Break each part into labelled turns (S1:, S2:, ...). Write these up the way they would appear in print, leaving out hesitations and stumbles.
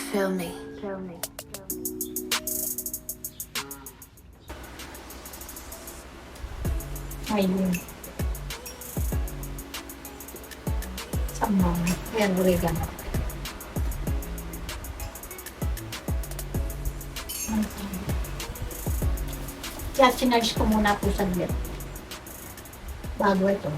S1: Feel me.
S2: Ayun. Sama. Ayan, oregano. Kaya sinarge ko muna po saglit. Bago ito.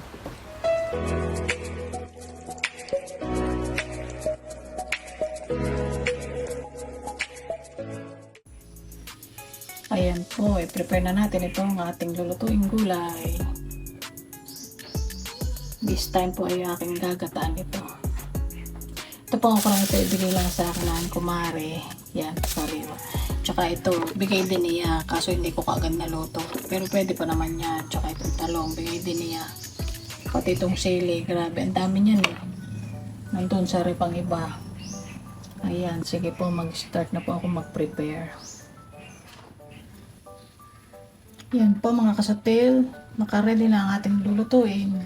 S2: Ayan po, i-prepare na natin itong ating lulutuing gulay. This time po ay aking gagataan ito. Ito po ako lang ito, ibigay lang sa akin ng kumare. Yan, sorry. Tsaka ito, bigay din niya, kaso hindi ko kaagad naluto. Pero pwede pa naman yan. Tsaka itong talong, bigay din niya. Pati itong sili, grabe, ang dami niyan eh. Nandun sa repang iba. Ayan, sige po, mag-start na po ako mag-prepare. Yan po mga kasatil, naka-ready na ang ating lulutuin.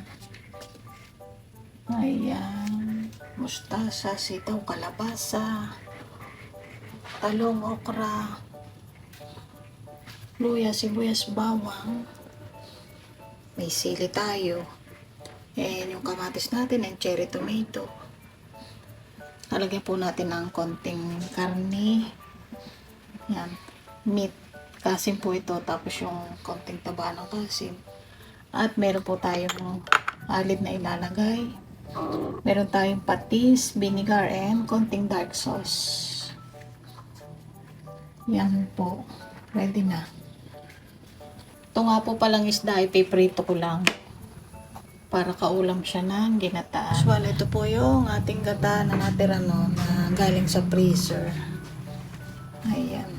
S2: Ayan, mustasa, sitaw, kalabasa, talong, okra, luya, sibuyas, bawang, may sili tayo. Ayan yung kamatis natin and cherry tomato. Lalagyan po natin ng konting karne. Yan, meat. Kasim po ito, tapos yung konting taba ng kasim. At meron po tayong alid na ilalagay. Meron tayong patis, vinegar, and konting dark sauce. Yan po. Ready na. Ito nga po palang isda, ipiprito ko lang. Para kaulam siya ng ginataan. Usual, ito po yung ating gata na natira no, na galing sa freezer. Ayan.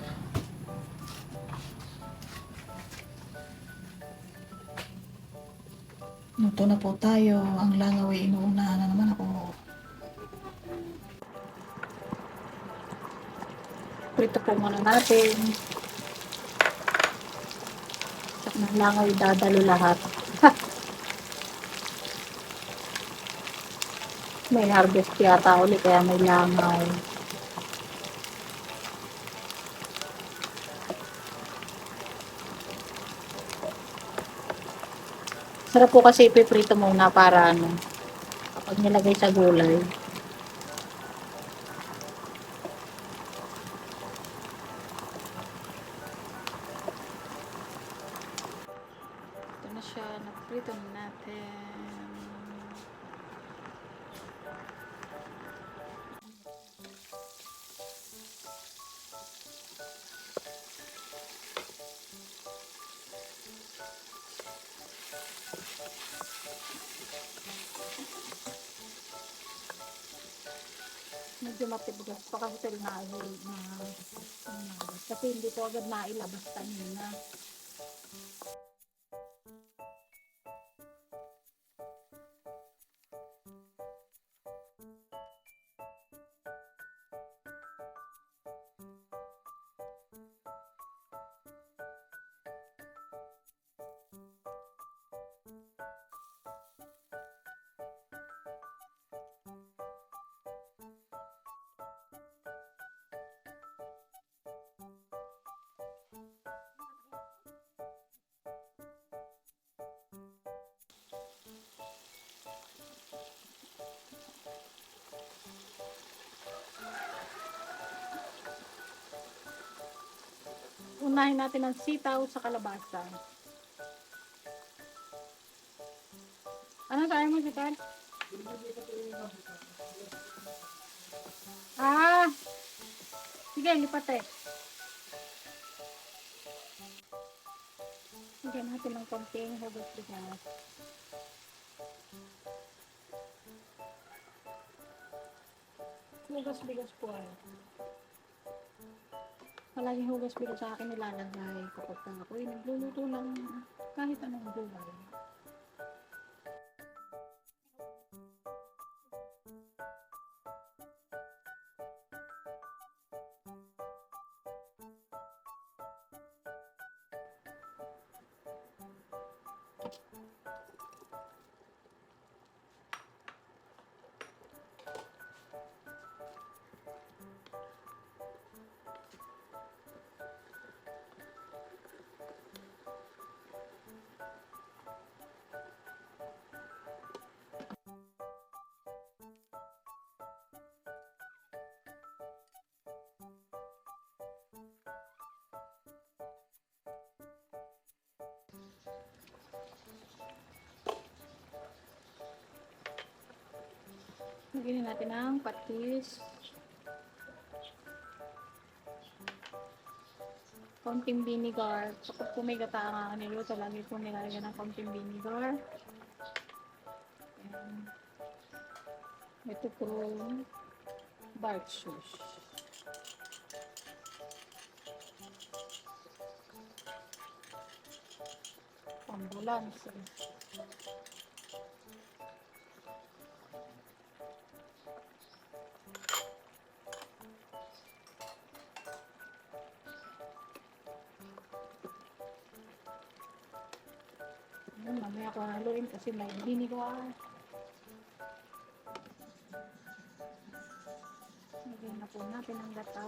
S2: Luto na po tayo. Ang langaw ay inuunahan na naman ako. Prito po muna natin. At ng langaw ay dadalo lahat. May harvest yata ulit kaya may langaw. Sarap po kasi ipiprito muna para ano, kapag nilagay sa gulay. Ito na siya, naprito na natin. Medyo matibugas pa kasi sila na kasi hindi ko agad nailabas kanina. Unahin natin ang sitaw sa kalabasa. Ano kaya mo, sitaw? Ah! Sige, lipat eh. Lagyan natin ng konting hugas bigas. Hugas bigas po ay. Palaging hugas bigas sa akin nilalagay kapag ako ay nagluluto ng kahit anong gulay. Lagyan natin ang patis. Konting vinegar. Kapag po may gata ang niluto, lagi po nilalagyan ng konting vinegar. And ito po dark sauce. Ambulance. Mamaya ko haluin kasi may vinegar. Lagyan na po natin ang gata.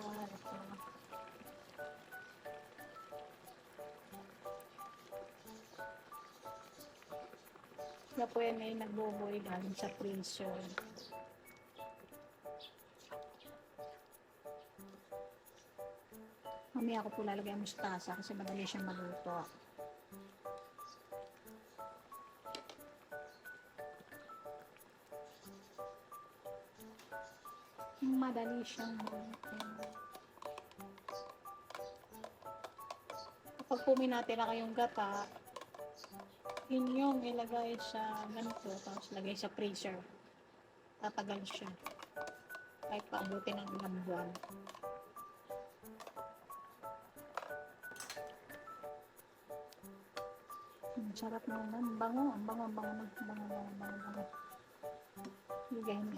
S2: Kaya po yan ay nagboboy galing sa freezer. Mamaya ko po lalagay ang mustasa kasi madali siyang maluto. Madali siyang maluto. Kapag po may natira kayong gata, yun yung ilagay sa ganito, tapos lagay sa freezer. Tatagal siya. Kahit paabutin ng ilang buwan. Ang sarap naman. Ang bango. Ang bango. Ligayin.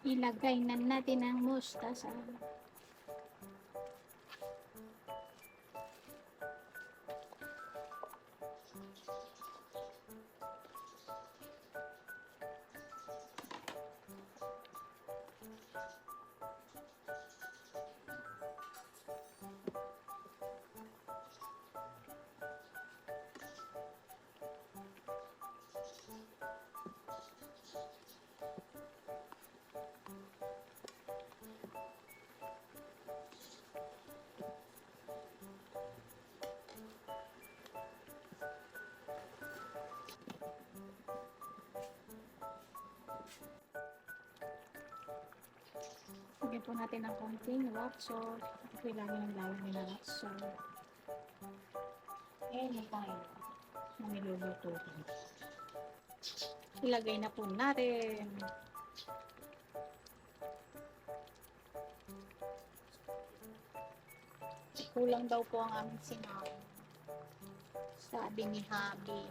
S2: Ilagay na natin ang mustasa. Lagyan po natin ng konting rock salt. Ito yung lagi ng lalagyan na rock salt. Ayan na tayo na niluluto. Ilagay na po natin. Kulang daw po ang aming sinaw. Sabi ni Habi.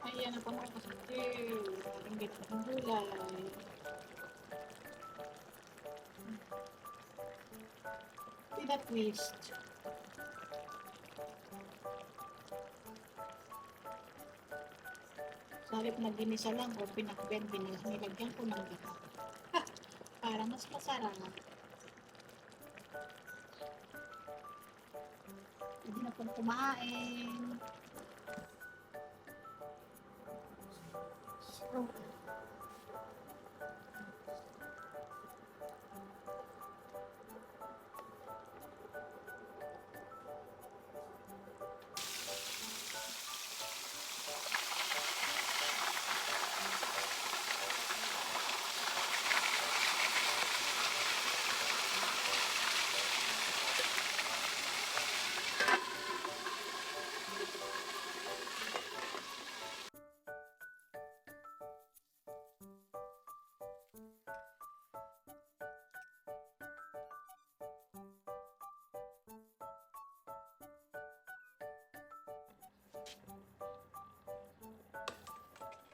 S2: Ayan na po mga kasukil. Ang ganda ng gulay. Twist. Sa halip na ginisa lang o pinakben, nilagyan ko ng gata. Para mas masarap. Hindi na pong kumain.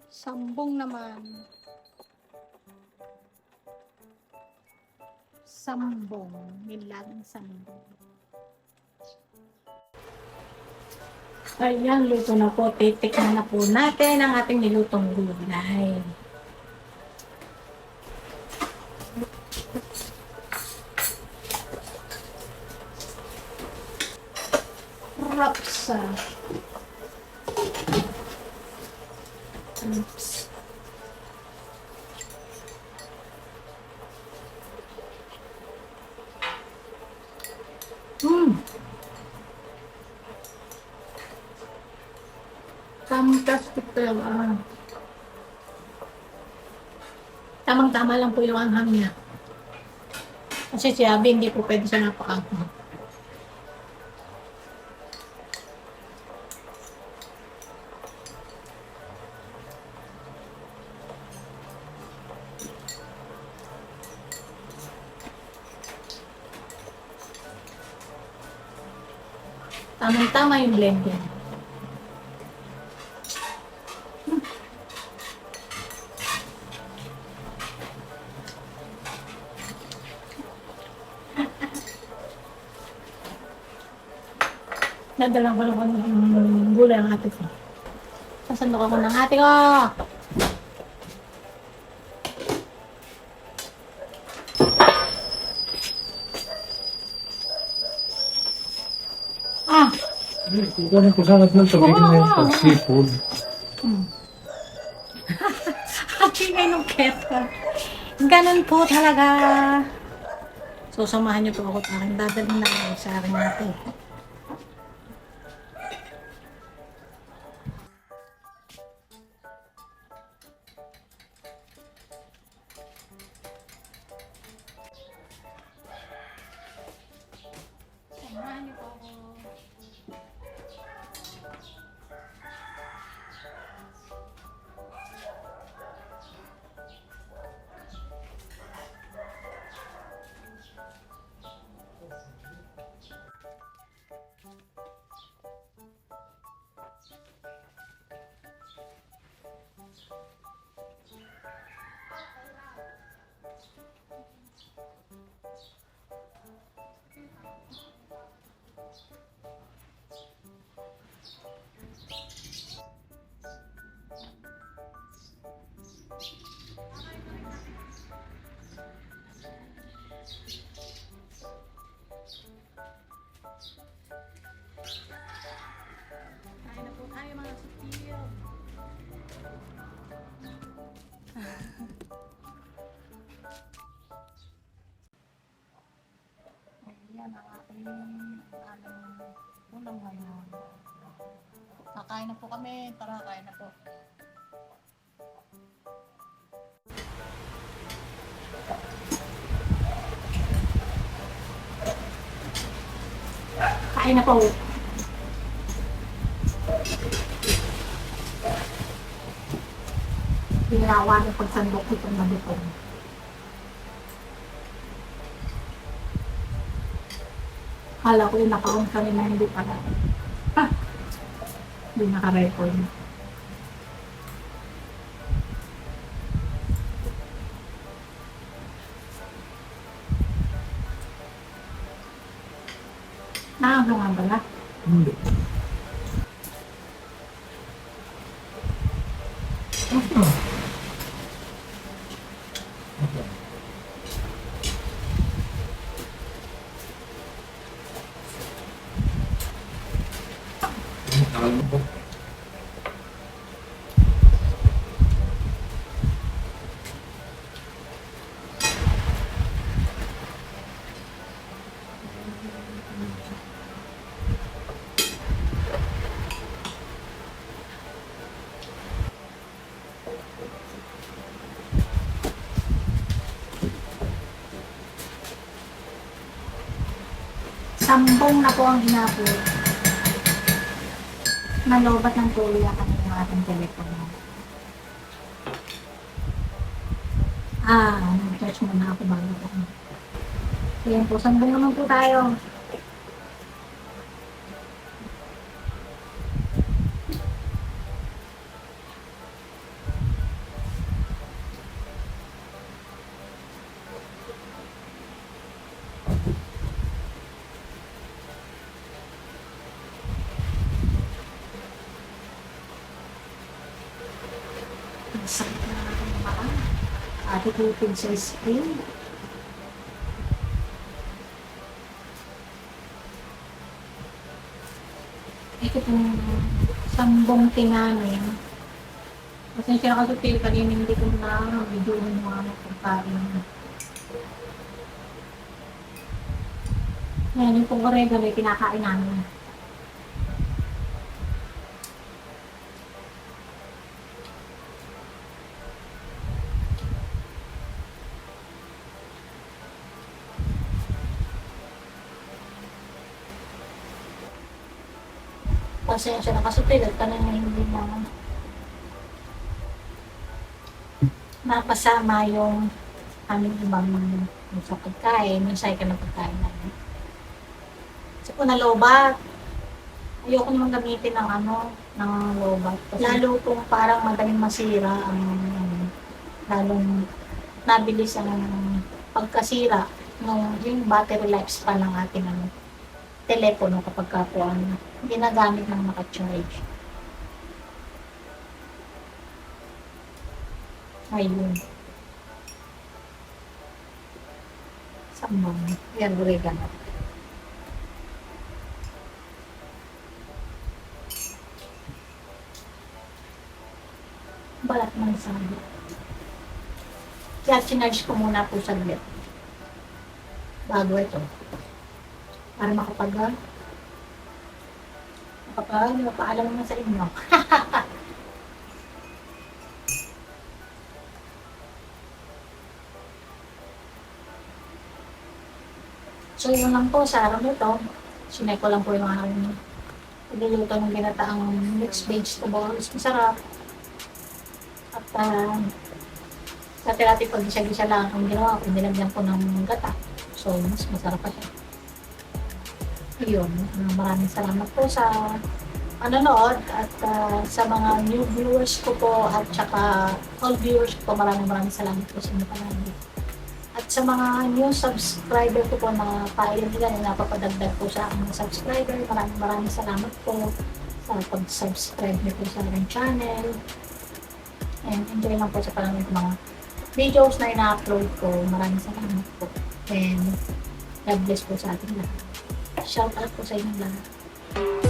S2: Sambong naman. Sambong. Nilagang sambong. Ayan, luto na po. Titikman na po natin ang ating nilutong gulay. Rapsa. Oops.
S1: Hmm, fantastic talaga. Tamang-tama lang po yung anghang niya. Kasi si Abby hindi po pwede siya napakaanghang. Tamang-tama yung blending. Nadala ko lang ng gulay ang ate ko. Sasandok ako ng ate ko! Ah!
S3: Ito na kusangat ng tubig na yung pag-seafood.
S1: Ate ngayon ng keto. Ganun po talaga. So, samahan niyo po ako sa akin. Dadalhin na ako sa akin ate. Samahan niyo po ako. Kain na po tayo mga sutiyo. Ayan ang ating ulam ngayon. Kakain na po kami. Tara, kain na po. Kain na po. Ginawa ng pagsandok itong nabutong. Kala ko yung naka-on kami na hindi pala. Ha! Hindi naka-record. Nakagawa nga pala.
S3: Hindi.
S1: Sambong na po ang inapos. Nalobat ng tuloy ang kanyang ating telepono. Nag-charge muna ako bago po. Ayan po, sambong naman po tayo. Ang sakit na aking paa. Ate tutog sa screen. Ito po sambong tinganin. Pasensya na kasi kanina hindi ko na video ng mga pagkain. Yan, yung pong oregano yung kinakain namin. Pasensya na kasi pilit ka na hindi na napasama yung aming ibang sa pagkain, yung cycle ng pagkain namin. Kasi po nalobat. Ayoko naman gamitin ng ng lobat. Lalo kung parang madaling masira ang lalong nabilis ang pagkasira yung battery lifespan ng ating telepono kapag ginagamit ng naka-charge. Ayun. Sambang. Yan, oregano. Balat ng sabi. Kaya sinarge ko muna po sa saglit. Bago ito. Para mapaalam naman sa inyo. So yun lang po sa araw nito. Sinay ko lang po yung pagluluto ng ginataang mixed vegetables. Masarap. At dati pag gisa-gisa lang ang ginawa ko, nilagyan ko ng gata. So mas masarap pa siya. Ayun, maraming salamat po sa panonood at sa mga new viewers ko po at saka all viewers ko po, maraming salamat po sa inyo palagi. At sa mga new subscriber ko po na pailan nila na napapadagdag po sa aking mga subscriber, maraming salamat po sa pag-subscribe niyo po sa aking channel. And enjoy lang po sa panonood ng mga videos na ina-upload ko. Maraming salamat po. And God bless po sa ating lahat. Shout out po sa inyong lahat.